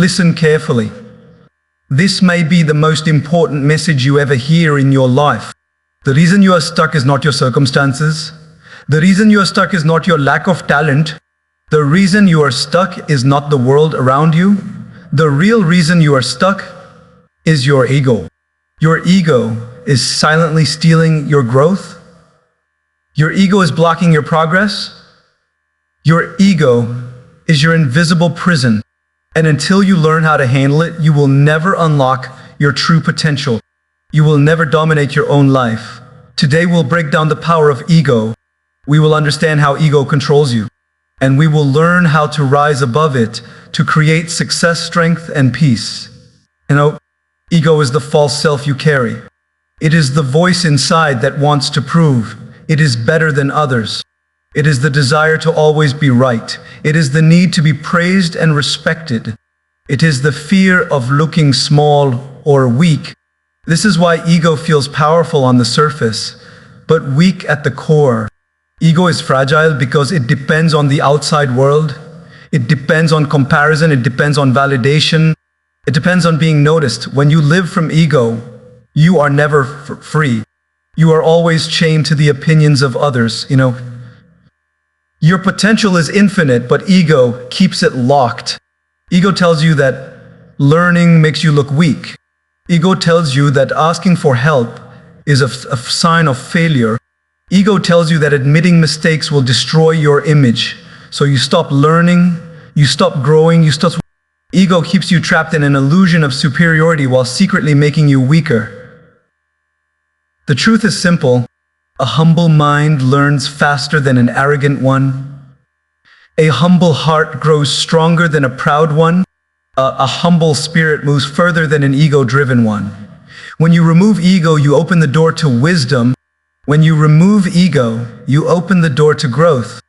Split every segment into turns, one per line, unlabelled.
Listen carefully. This may be the most important message you ever hear in your life. The reason you are stuck is not your circumstances. The reason you are stuck is not your lack of talent. The reason you are stuck is not the world around you. The real reason you are stuck is your ego. Your ego is silently stealing your growth. Your ego is blocking your progress. Your ego is your invisible prison. And until you learn how to handle it, you will never unlock your true potential. You will never dominate your own life. Today we'll break down the power of ego. We will understand how ego controls you. And we will learn how to rise above it to create success, strength, and peace. Ego is the false self you carry. It is the voice inside that wants to prove it is better than others. It is the desire to always be right. It is the need to be praised and respected. It is the fear of looking small or weak. This is why ego feels powerful on the surface, but weak at the core. Ego is fragile because it depends on the outside world. It depends on comparison. It depends on validation. It depends on being noticed. When you live from ego, you are never free. You are always chained to the opinions of others, Your potential is infinite, but ego keeps it locked. Ego tells you that learning makes you look weak. Ego tells you that asking for help is a sign of failure. Ego tells you that admitting mistakes will destroy your image. So you stop learning, you stop growing, Ego keeps you trapped in an illusion of superiority while secretly making you weaker. The truth is simple. A humble mind learns faster than an arrogant one. A humble heart grows stronger than a proud one. A humble spirit moves further than an ego-driven one. When you remove ego, you open the door to wisdom. When you remove ego, you open the door to growth.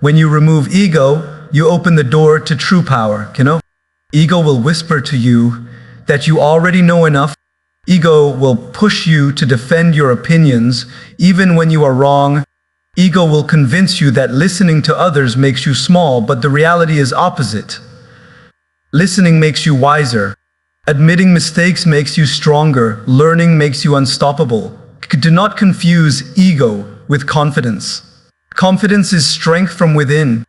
When you remove ego, you open the door to true power. Ego will whisper to you that you already know enough. Ego will push you to defend your opinions, even when you are wrong. Ego will convince you that listening to others makes you small, but the reality is opposite. Listening makes you wiser. Admitting mistakes makes you stronger. Learning makes you unstoppable. Do not confuse ego with confidence. Confidence is strength from within.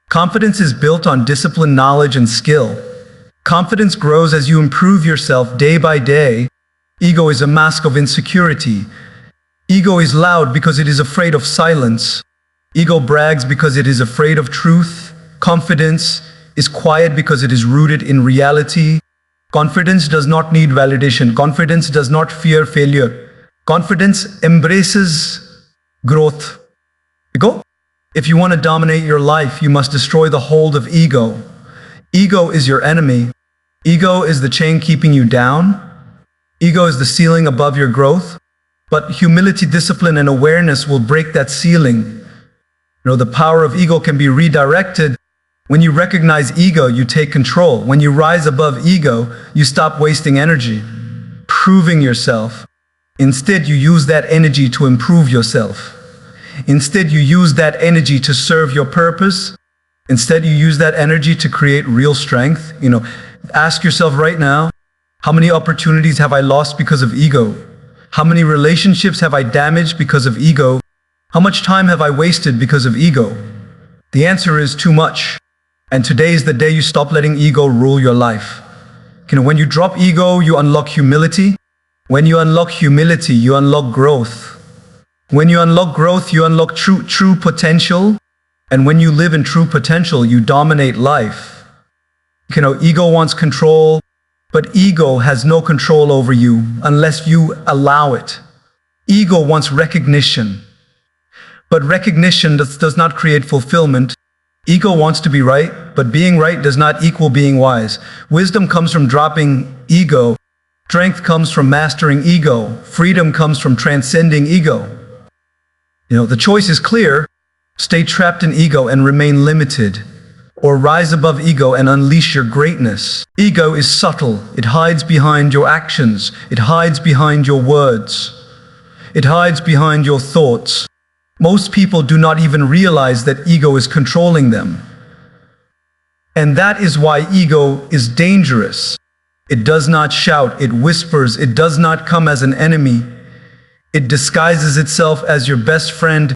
Confidence is built on discipline, knowledge, and skill. Confidence grows as you improve yourself day by day. Ego is a mask of insecurity. Ego is loud because it is afraid of silence. Ego brags because it is afraid of truth. Confidence is quiet because it is rooted in reality. Confidence does not need validation. Confidence does not fear failure. Confidence embraces growth. If you want to dominate your life, you must destroy the hold of ego. Ego is your enemy. Ego is the chain keeping you down. Ego is the ceiling above your growth. But humility, discipline, and awareness will break that ceiling. The power of ego can be redirected. When you recognize ego, you take control. When you rise above ego, you stop wasting energy, proving yourself. Instead, you use that energy to improve yourself. Instead, you use that energy to serve your purpose. Instead, you use that energy to create real strength. Ask yourself right now, how many opportunities have I lost because of ego? How many relationships have I damaged because of ego? How much time have I wasted because of ego? The answer is too much. And today is the day you stop letting ego rule your life. When you drop ego, you unlock humility. When you unlock humility, you unlock growth. When you unlock growth, you unlock true potential. And when you live in true potential, you dominate life. Ego wants control, but ego has no control over you unless you allow it. Ego wants recognition, but recognition does not create fulfillment. Ego wants to be right, but being right does not equal being wise. Wisdom comes from dropping ego. Strength comes from mastering ego. Freedom comes from transcending ego. The choice is clear. Stay trapped in ego and remain limited, or rise above ego and unleash your greatness. Ego is subtle. It hides behind your actions. It hides behind your words. It hides behind your thoughts. Most people do not even realize that ego is controlling them. And that is why ego is dangerous. It does not shout, it whispers, it does not come as an enemy. It disguises itself as your best friend.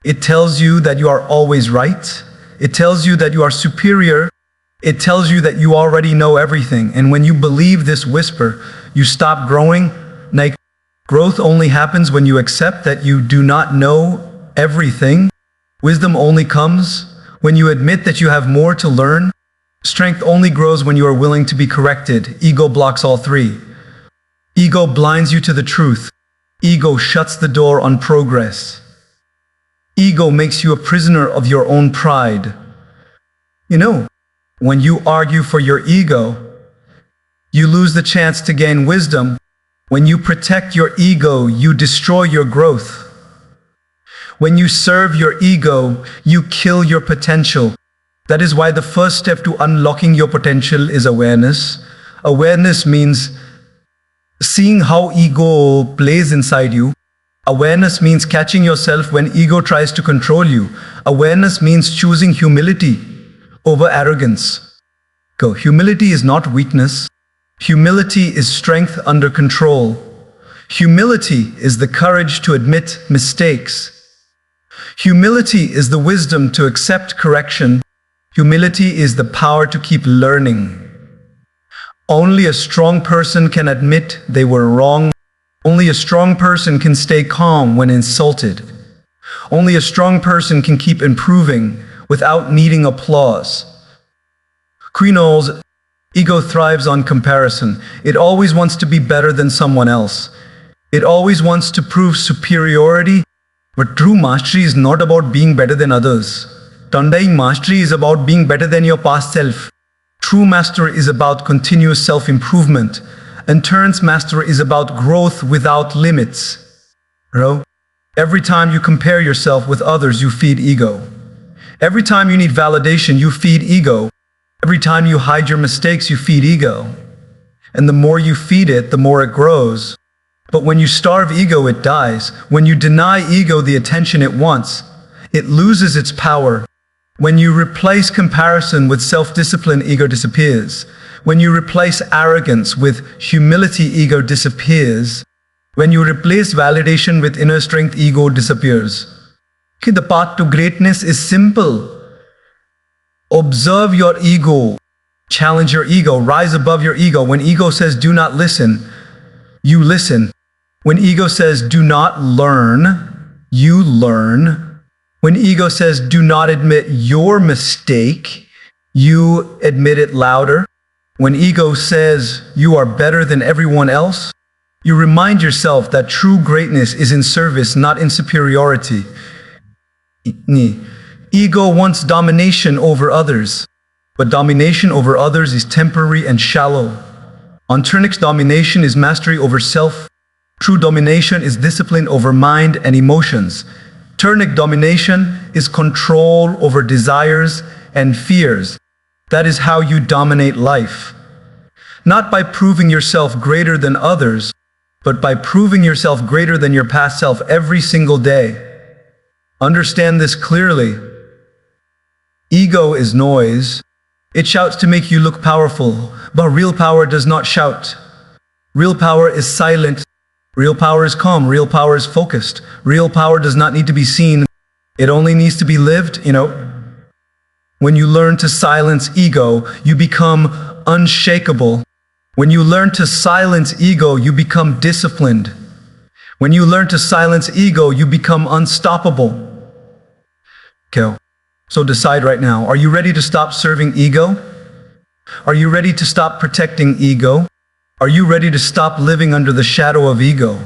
It tells you that you are always right. It tells you that you are superior. It tells you that you already know everything. And when you believe this whisper, you stop growing. Like, growth only happens when you accept that you do not know everything. Wisdom only comes when you admit that you have more to learn. Strength only grows when you are willing to be corrected. Ego blocks all three. Ego blinds you to the truth. Ego shuts the door on progress. Ego makes you a prisoner of your own pride. You know, when you argue for your ego, you lose the chance to gain wisdom. When you protect your ego, you destroy your growth. When you serve your ego, you kill your potential. That is why the first step to unlocking your potential is awareness. Awareness means seeing how ego plays inside you. Awareness means catching yourself when ego tries to control you. Awareness means choosing humility over arrogance. Humility is not weakness. Humility is strength under control. Humility is the courage to admit mistakes. Humility is the wisdom to accept correction. Humility is the power to keep learning. Only a strong person can admit they were wrong. Only a strong person can stay calm when insulted. Only a strong person can keep improving without needing applause. Quinoles, ego thrives on comparison. It always wants to be better than someone else. It always wants to prove superiority. But true mastery is not about being better than others. Tundai mastery is about being better than your past self. True mastery is about continuous self-improvement. And turns mastery is about growth without limits. Every time you compare yourself with others, you feed ego. Every time you need validation, you feed ego. Every time you hide your mistakes, you feed ego. And the more you feed it, the more it grows. But when you starve ego, it dies. When you deny ego the attention it wants, it loses its power. When you replace comparison with self-discipline, ego disappears. When you replace arrogance with humility, ego disappears. When you replace validation with inner strength, ego disappears. The path to greatness is simple. Observe your ego. Challenge your ego. Rise above your ego. When ego says do not listen, you listen. When ego says do not learn, you learn. When ego says do not admit your mistake, you admit it louder. When ego says you are better than everyone else, you remind yourself that true greatness is in service, not in superiority. Ego wants domination over others, but domination over others is temporary and shallow. Anturnic domination is mastery over self. True domination is discipline over mind and emotions. Turnic domination is control over desires and fears. That is how you dominate life. Not by proving yourself greater than others, but by proving yourself greater than your past self every single day. Understand this clearly. Ego is noise. It shouts to make you look powerful, but real power does not shout. Real power is silent. Real power is calm. Real power is focused. Real power does not need to be seen. It only needs to be lived, When you learn to silence ego, you become unshakable. When you learn to silence ego, you become disciplined. When you learn to silence ego, you become unstoppable. So decide right now. Are you ready to stop serving ego? Are you ready to stop protecting ego? Are you ready to stop living under the shadow of ego?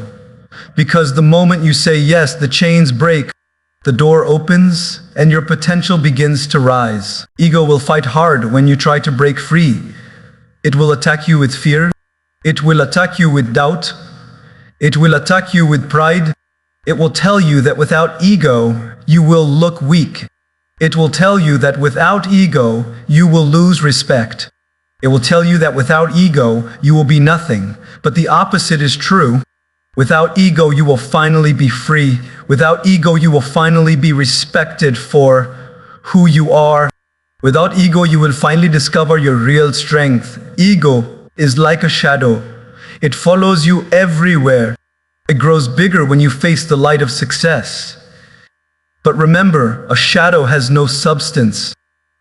Because the moment you say yes, the chains break, the door opens, and your potential begins to rise. Ego will fight hard when you try to break free. It will attack you with fear. It will attack you with doubt. It will attack you with pride. It will tell you that without ego, you will look weak. It will tell you that without ego, you will lose respect. It will tell you that without ego, you will be nothing. But the opposite is true. Without ego, you will finally be free. Without ego, you will finally be respected for who you are. Without ego, you will finally discover your real strength. Ego is like a shadow. It follows you everywhere. It grows bigger when you face the light of success. But remember, a shadow has no substance.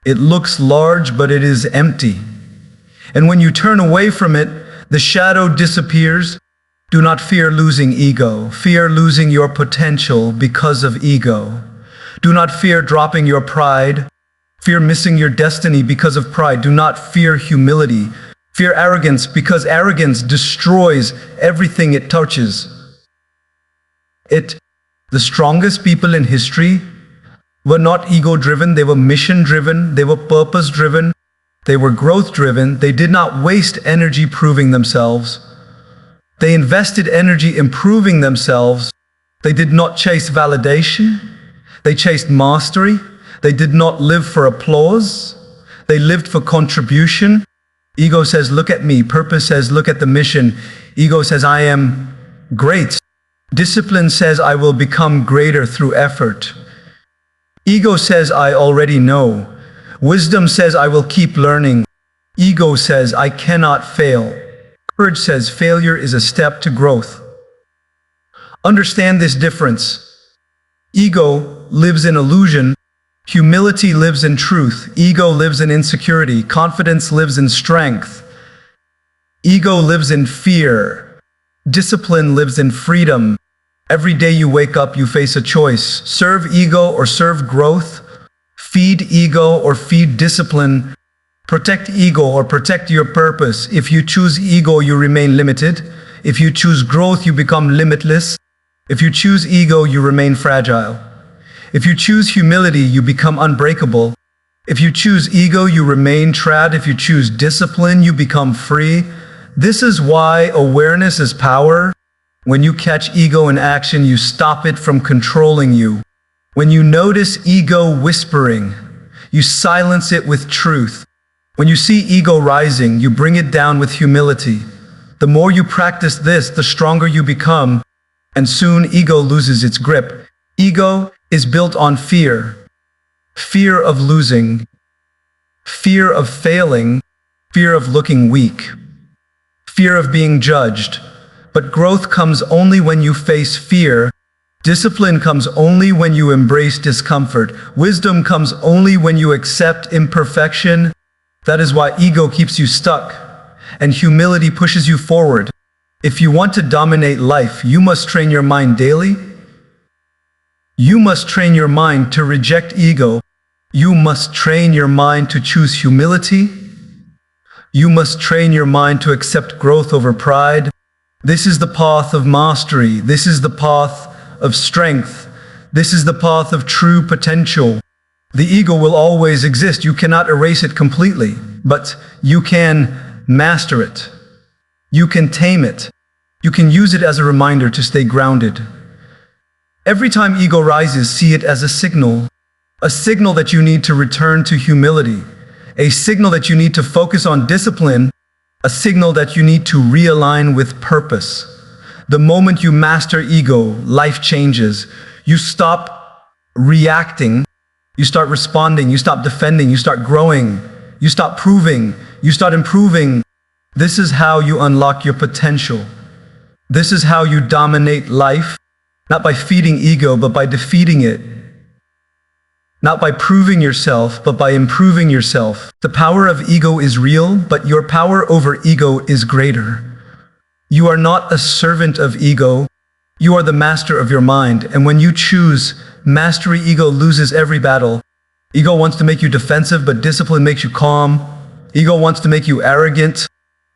It looks large, but it is empty. And when you turn away from it, the shadow disappears. Do not fear losing ego. Fear losing your potential because of ego. Do not fear dropping your pride. Fear missing your destiny because of pride. Do not fear humility. Fear arrogance because arrogance destroys everything it touches. The strongest people in history were not ego-driven, they were mission-driven, they were purpose-driven, they were growth-driven. They did not waste energy proving themselves. They invested energy improving themselves. They did not chase validation. They chased mastery. They did not live for applause. They lived for contribution. Ego says, look at me. Purpose says, look at the mission. Ego says, I am great. Discipline says, I will become greater through effort. Ego says, I already know. Wisdom says, I will keep learning. Ego says, I cannot fail. Courage says, failure is a step to growth. Understand this difference. Ego lives in illusion. Humility lives in truth. Ego lives in insecurity. Confidence lives in strength. Ego lives in fear. Discipline lives in freedom. Every day you wake up, you face a choice. Serve ego or serve growth. Feed ego or feed discipline. Protect ego or protect your purpose. If you choose ego, you remain limited. If you choose growth, you become limitless. If you choose ego, you remain fragile. If you choose humility, you become unbreakable. If you choose ego, you remain trapped. If you choose discipline, you become free. This is why awareness is power. When you catch ego in action, you stop it from controlling you. When you notice ego whispering, you silence it with truth. When you see ego rising, you bring it down with humility. The more you practice this, the stronger you become, and soon ego loses its grip. Ego is built on fear. Fear of losing, fear of failing, fear of looking weak, fear of being judged. But growth comes only when you face fear. Discipline comes only when you embrace discomfort. Wisdom comes only when you accept imperfection. That is why ego keeps you stuck, and humility pushes you forward. If you want to dominate life, you must train your mind daily. You must train your mind to reject ego. You must train your mind to choose humility. You must train your mind to accept growth over pride. This is the path of mastery. This is the path of strength. This is the path of true potential. The ego will always exist. You cannot erase it completely, but you can master it. You can tame it. You can use it as a reminder to stay grounded. Every time ego rises, see it as a signal that you need to return to humility, a signal that you need to focus on discipline, a signal that you need to realign with purpose. The moment you master ego, life changes. You stop reacting, you start responding, you stop defending, you start growing, you stop proving, you start improving. This is how you unlock your potential. This is how you dominate life, not by feeding ego, but by defeating it. Not by proving yourself, but by improving yourself. The power of ego is real, but your power over ego is greater. You are not a servant of ego. You are the master of your mind. And when you choose mastery, ego loses every battle. Ego wants to make you defensive, but discipline makes you calm. Ego wants to make you arrogant,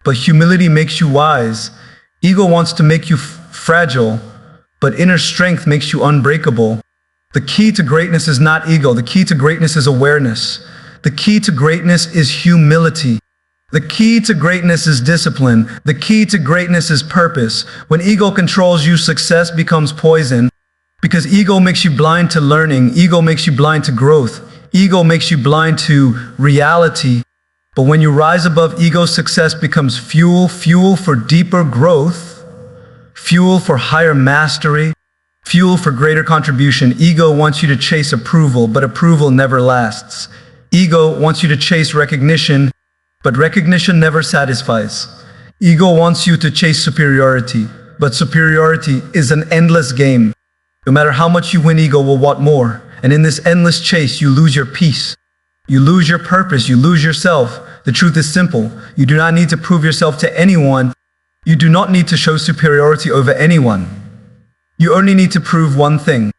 but humility makes you wise. Ego wants to make you fragile, but inner strength makes you unbreakable. The key to greatness is not ego. The key to greatness is awareness. The key to greatness is humility. The key to greatness is discipline. The key to greatness is purpose. When ego controls you, success becomes poison. Because ego makes you blind to learning. Ego makes you blind to growth. Ego makes you blind to reality. But when you rise above ego, success becomes fuel for deeper growth, fuel for higher mastery, fuel for greater contribution. Ego wants you to chase approval, but approval never lasts. Ego wants you to chase recognition, but recognition never satisfies. Ego wants you to chase superiority, but superiority is an endless game. No matter how much you win, ego will want more. And in this endless chase, you lose your peace. You lose your purpose. You lose yourself. The truth is simple. You do not need to prove yourself to anyone. You do not need to show superiority over anyone. You only need to prove one thing,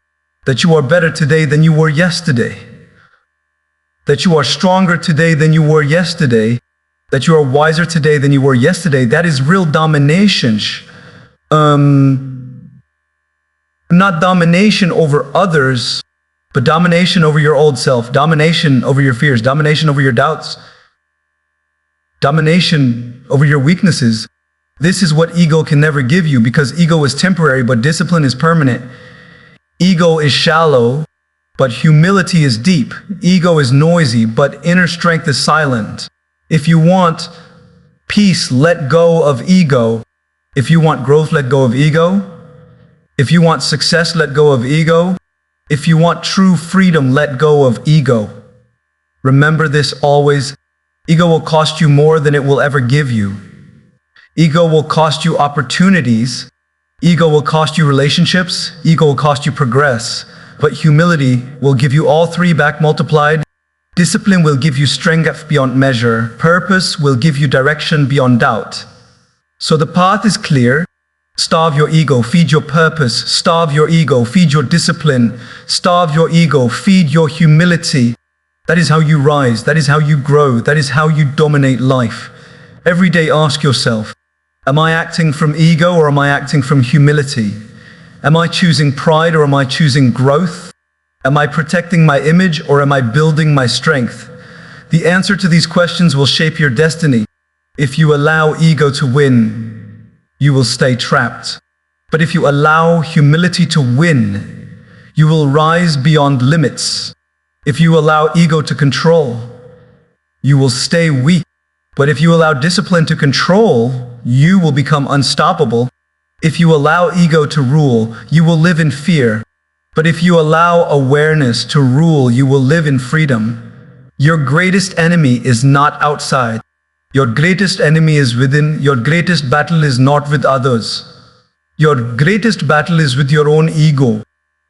that you are better today than you were yesterday. That you are stronger today than you were yesterday. That you are wiser today than you were yesterday. That is real domination. Not domination over others, but domination over your old self, domination over your fears, domination over your doubts, domination over your weaknesses. This is what ego can never give you, because ego is temporary, but discipline is permanent. Ego is shallow, but humility is deep. Ego is noisy, but inner strength is silent. If you want peace, let go of ego. If you want growth, let go of ego. If you want success, let go of ego. If you want true freedom, let go of ego. Remember this always. Ego will cost you more than it will ever give you. Ego will cost you opportunities. Ego will cost you relationships. Ego will cost you progress. But humility will give you all three back multiplied. Discipline will give you strength beyond measure. Purpose will give you direction beyond doubt. So the path is clear. Starve your ego, feed your purpose. Starve your ego, feed your discipline. Starve your ego, feed your humility. That is how you rise. That is how you grow. That is how you dominate life. Every day ask yourself, am I acting from ego or am I acting from humility? Am I choosing pride or am I choosing growth? Am I protecting my image or am I building my strength? The answer to these questions will shape your destiny. If you allow ego to win, you will stay trapped. But if you allow humility to win, you will rise beyond limits. If you allow ego to control, you will stay weak. But if you allow discipline to control, you will become unstoppable. If you allow ego to rule, you will live in fear. But if you allow awareness to rule, you will live in freedom. Your greatest enemy is not outside. Your greatest enemy is within. Your greatest battle is not with others. Your greatest battle is with your own ego.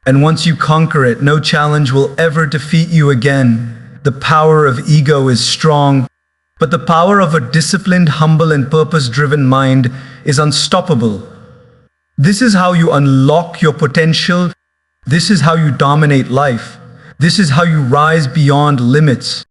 And once you conquer it, no challenge will ever defeat you again. The power of ego is strong, but the power of a disciplined, humble, and purpose-driven mind is unstoppable. This is how you unlock your potential. This is how you dominate life. This is how you rise beyond limits.